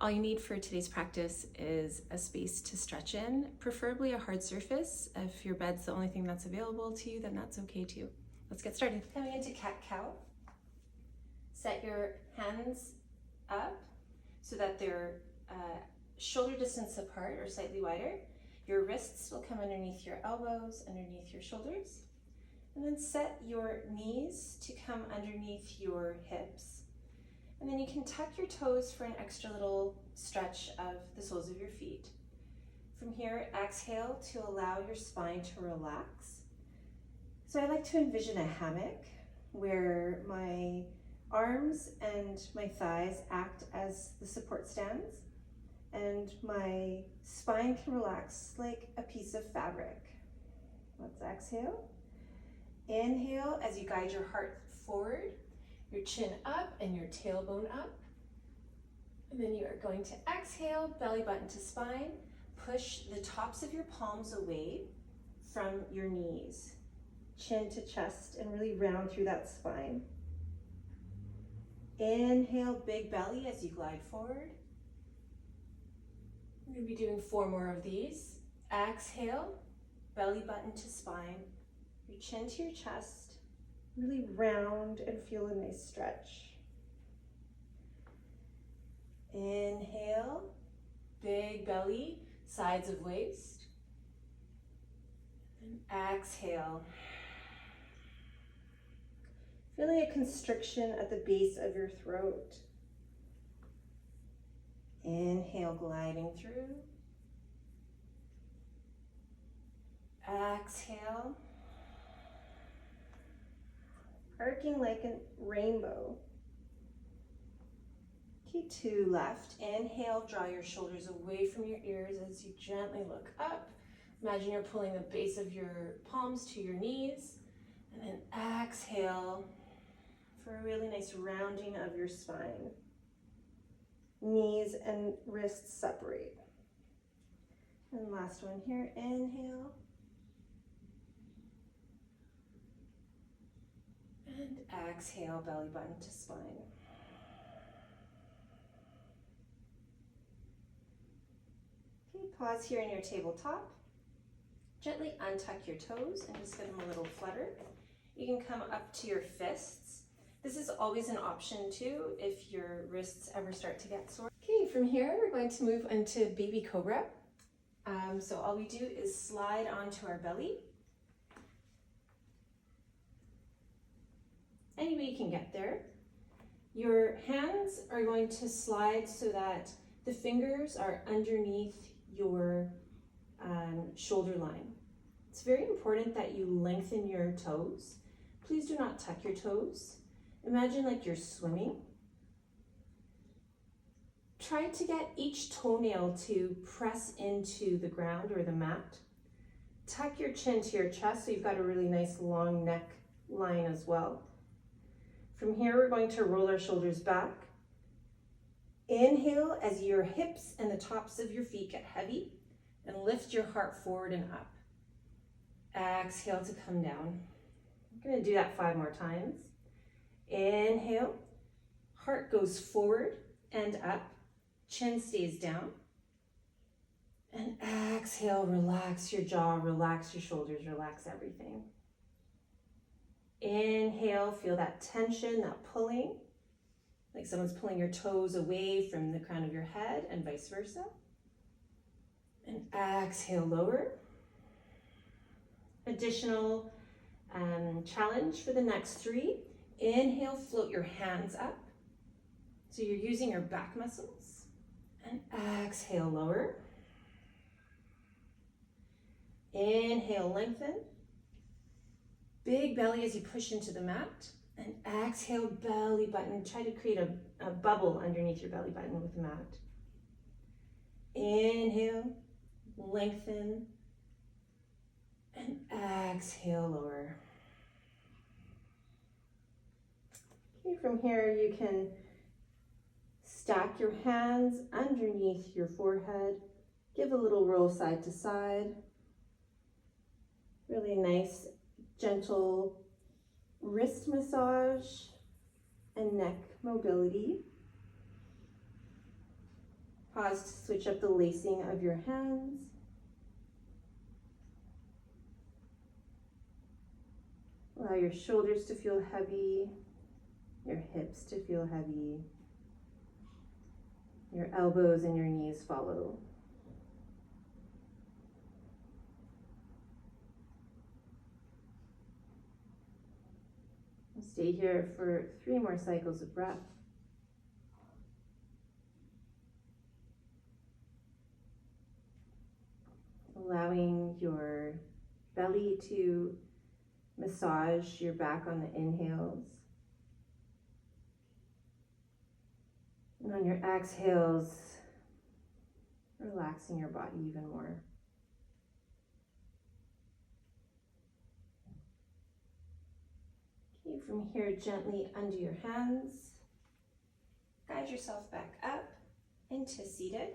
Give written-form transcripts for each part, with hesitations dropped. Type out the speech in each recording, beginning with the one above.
All you need for today's practice is a space to stretch in, preferably a hard surface. If your bed's the only thing that's available to you, then that's okay too. Let's get started. Coming into cat-cow, set your hands up so that they're shoulder distance apart or slightly wider. Your wrists will come underneath your elbows, underneath your shoulders, and then set your knees to come underneath your hips. And then you can tuck your toes for an extra little stretch of the soles of your feet. From here, exhale to allow your spine to relax. So I like to envision a hammock where my arms and my thighs act as the support stands, and my spine can relax like a piece of fabric. Let's exhale. Inhale as you guide your heart forward, your chin up and your tailbone up. And then you are going to exhale, belly button to spine. Push the tops of your palms away from your knees. Chin to chest and really round through that spine. Inhale, big belly as you glide forward. We're going to be doing 4 more of these. Exhale, belly button to spine. Your chin to your chest. Really round and feel a nice stretch. Inhale, big belly, sides of waist. And exhale. Feeling a constriction at the base of your throat. Inhale, gliding through. Exhale. Arcing like a rainbow. Okay, 2 left. Inhale, draw your shoulders away from your ears as you gently look up. Imagine you're pulling the base of your palms to your knees. And then exhale for a really nice rounding of your spine. Knees and wrists separate. And last one here, inhale. And exhale, belly button to spine. Okay, pause here in your tabletop. Gently untuck your toes and just give them a little flutter. You can come up to your fists. This is always an option too if your wrists ever start to get sore. Okay, from here we're going to move into baby cobra. So all we do is slide onto our belly. Any way you can get there. Your hands are going to slide so that the fingers are underneath your shoulder line. It's very important that you lengthen your toes. Please do not tuck your toes. Imagine like you're swimming. Try to get each toenail to press into the ground or the mat. Tuck your chin to your chest so you've got a really nice long neck line as well. From here, we're going to roll our shoulders back. Inhale as your hips and the tops of your feet get heavy, and lift your heart forward and up. Exhale to come down. I'm going to do that 5 more times. Inhale, heart goes forward and up, chin stays down. And exhale, relax your jaw, relax your shoulders, relax everything. Inhale, feel that tension, that pulling, like someone's pulling your toes away from the crown of your head and vice versa. And exhale, lower. Additional challenge for the next 3. Inhale, float your hands up. So you're using your back muscles. And exhale, lower. Inhale, lengthen. Big belly as you push into the mat, and exhale, belly button. Try to create a bubble underneath your belly button with the mat. Inhale, lengthen, and exhale, lower. Okay, from here you can stack your hands underneath your forehead. Give a little roll side to side. Really nice gentle wrist massage and neck mobility. Pause to switch up the lacing of your hands. Allow your shoulders to feel heavy, your hips to feel heavy, your elbows and your knees follow. Stay here for 3 more cycles of breath. Allowing your belly to massage your back on the inhales. And on your exhales, relaxing your body even more. Okay, from here, gently undo your hands. Guide yourself back up into seated.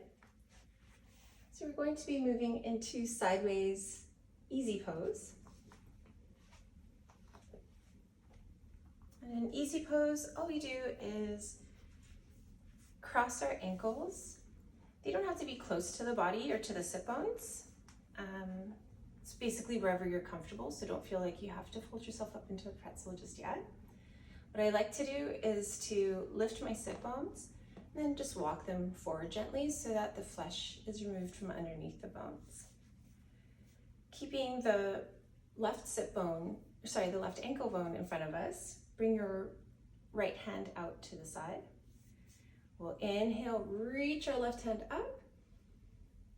So we're going to be moving into sideways easy pose. And in easy pose, all we do is cross our ankles. They don't have to be close to the body or to the sit bones. It's basically wherever you're comfortable, so don't feel like you have to fold yourself up into a pretzel just yet. What I like to do is to lift my sit bones and then just walk them forward gently so that the flesh is removed from underneath the bones. Keeping the left ankle bone in front of us, bring your right hand out to the side. We'll inhale, reach our left hand up,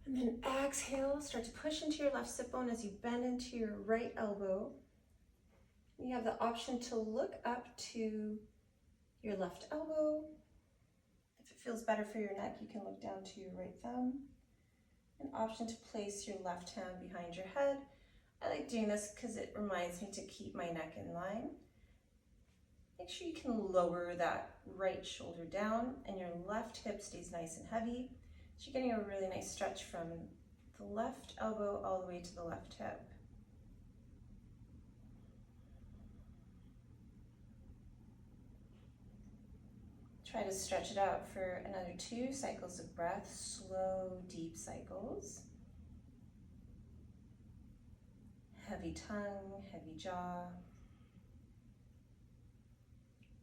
and then exhale, start to push into your left sit bone as you bend into your right elbow. You have the option to look up to your left elbow. If it feels better for your neck, you can look down to your right thumb. An option to place your left hand behind your head. I like doing this because it reminds me to keep my neck in line. Make sure you can lower that right shoulder down and your left hip stays nice and heavy. So you're getting a really nice stretch from the left elbow all the way to the left hip. Try to stretch it out for another 2 cycles of breath, slow, deep cycles. Heavy tongue, heavy jaw.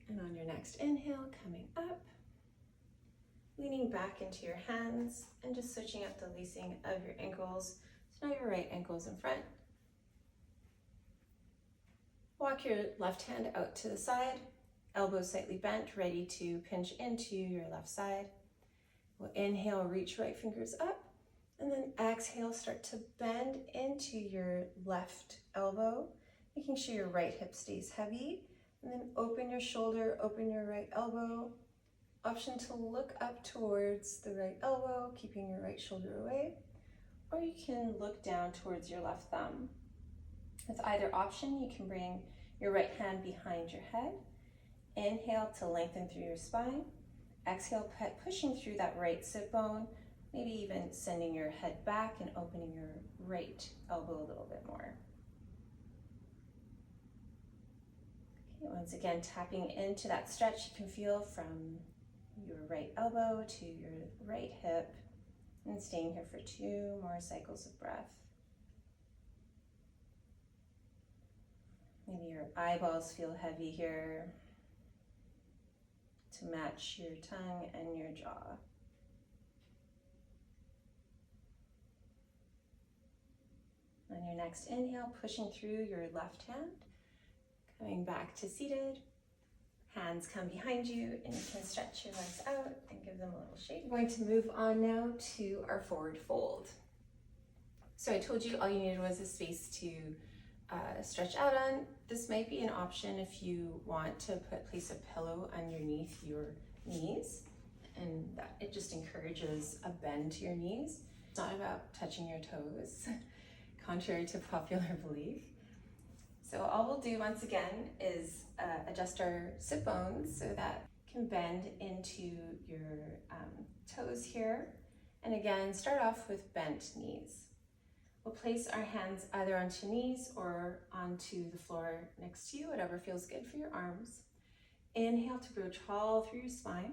And on your next inhale, coming up, leaning back into your hands and just switching up the lacing of your ankles. So now your right ankle's in front. Walk your left hand out to the side, elbows slightly bent, ready to pinch into your left side. We'll inhale, reach right fingers up, and then exhale, start to bend into your left elbow, making sure your right hip stays heavy. And then open your shoulder, open your right elbow. Option to look up towards the right elbow, keeping your right shoulder away. Or you can look down towards your left thumb. With either option, you can bring your right hand behind your head. Inhale to lengthen through your spine. Exhale, pushing through that right sit bone, maybe even sending your head back and opening your right elbow a little bit more. Once again, tapping into that stretch you can feel from your right elbow to your right hip, and staying here for 2 more cycles of breath. Maybe your eyeballs feel heavy here to match your tongue and your jaw. On your next inhale, pushing through your left hand, coming back to seated, hands come behind you and you can stretch your legs out and give them a little shake. We're going to move on now to our forward fold. So I told you all you needed was a space to stretch out on. This might be an option if you want to place a pillow underneath your knees, and that it just encourages a bend to your knees. It's not about touching your toes, contrary to popular belief. So all we'll do once again is adjust our sit bones so that you can bend into your toes here. And again, start off with bent knees. We'll place our hands either onto knees or onto the floor next to you, whatever feels good for your arms. Inhale to grow tall through your spine.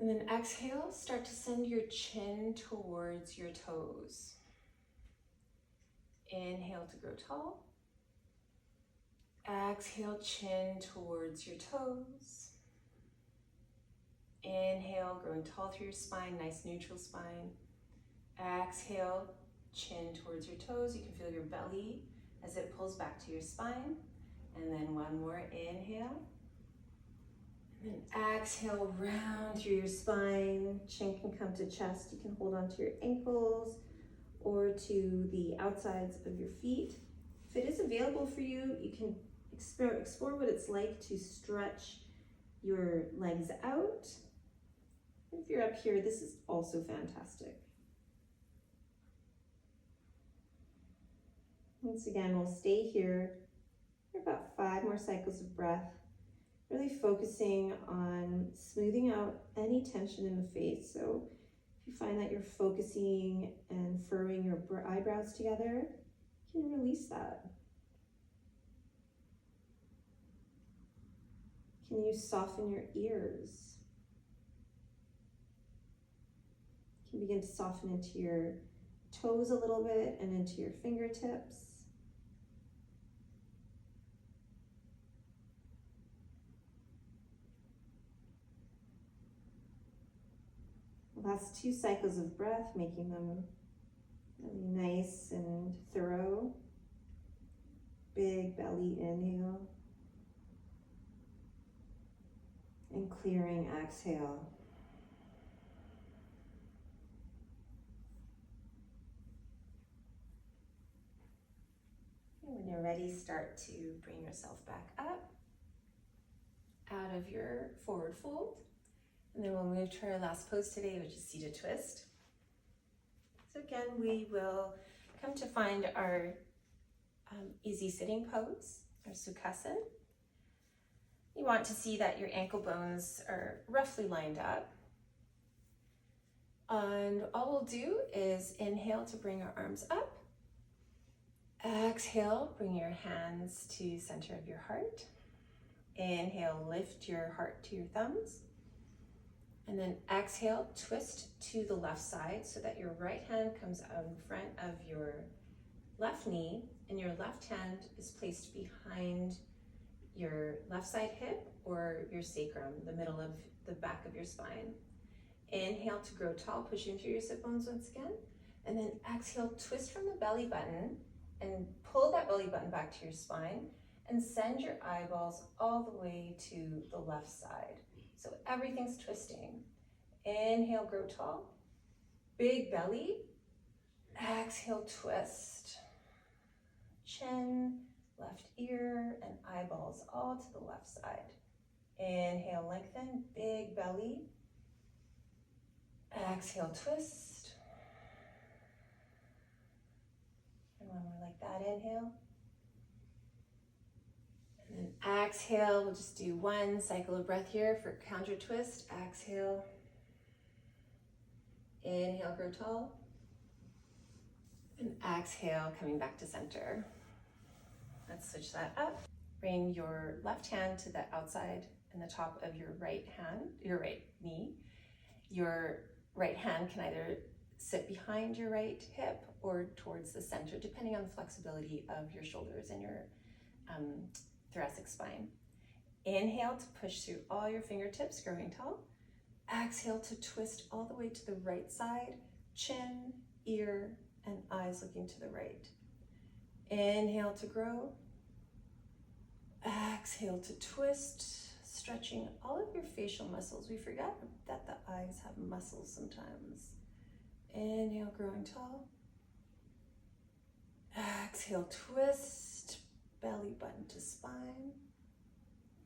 And then exhale, start to send your chin towards your toes. Inhale to grow tall. Exhale, chin towards your toes. Inhale, growing tall through your spine, nice neutral spine. Exhale, chin towards your toes. You can feel your belly as it pulls back to your spine. And then one more inhale. And then exhale, round through your spine. Chin can come to chest. You can hold on to your ankles or to the outsides of your feet. If it is available for you, you can explore what it's like to stretch your legs out. If you're up here, this is also fantastic. Once again, we'll stay here for about 5 more cycles of breath, really focusing on smoothing out any tension in the face. So if you find that you're focusing and furrowing your eyebrows together, you can release that. Can you soften your ears? You can begin to soften into your toes a little bit and into your fingertips. Last 2 cycles of breath, making them really nice and thorough. Big belly inhale. And clearing exhale. And when you're ready, start to bring yourself back up out of your forward fold. And then we'll move to our last pose today, which is seated twist. So again, we will come to find our easy sitting pose, our Sukhasana. You want to see that your ankle bones are roughly lined up. And all we'll do is inhale to bring our arms up. Exhale, bring your hands to center of your heart. Inhale, lift your heart to your thumbs. And then exhale, twist to the left side so that your right hand comes out in front of your left knee and your left hand is placed behind your left side hip or your sacrum, the middle of the back of your spine. Inhale to grow tall, pushing through your sit bones once again. And then exhale, twist from the belly button and pull that belly button back to your spine and send your eyeballs all the way to the left side. So everything's twisting. Inhale, grow tall. Big belly. Exhale, twist. Chin, left ear, and eyeballs all to the left side. Inhale, lengthen. Big belly. Exhale, twist. And one more like that. Inhale. And then exhale, we'll just do 1 cycle of breath here for counter twist. Exhale. Inhale, grow tall. And exhale, coming back to center. Let's switch that up. Bring your left hand to the outside and the top of your right hand, your right knee. Your right hand can either sit behind your right hip or towards the center, depending on the flexibility of your shoulders and your thoracic spine. Inhale to push through all your fingertips, growing tall. Exhale to twist all the way to the right side, chin, ear, and eyes looking to the right. Inhale to grow. Exhale to twist, stretching all of your facial muscles. We forget that the eyes have muscles sometimes. Inhale, growing tall. Exhale, twist, belly button to spine.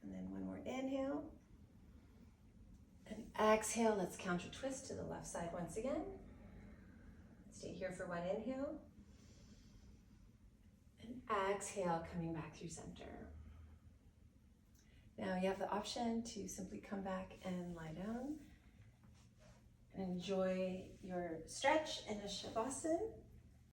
And then one more inhale. And exhale, let's counter twist to the left side once again. Stay here for 1 inhale. And exhale, coming back through center. Now you have the option to simply come back and lie down and enjoy your stretch in a Shavasana.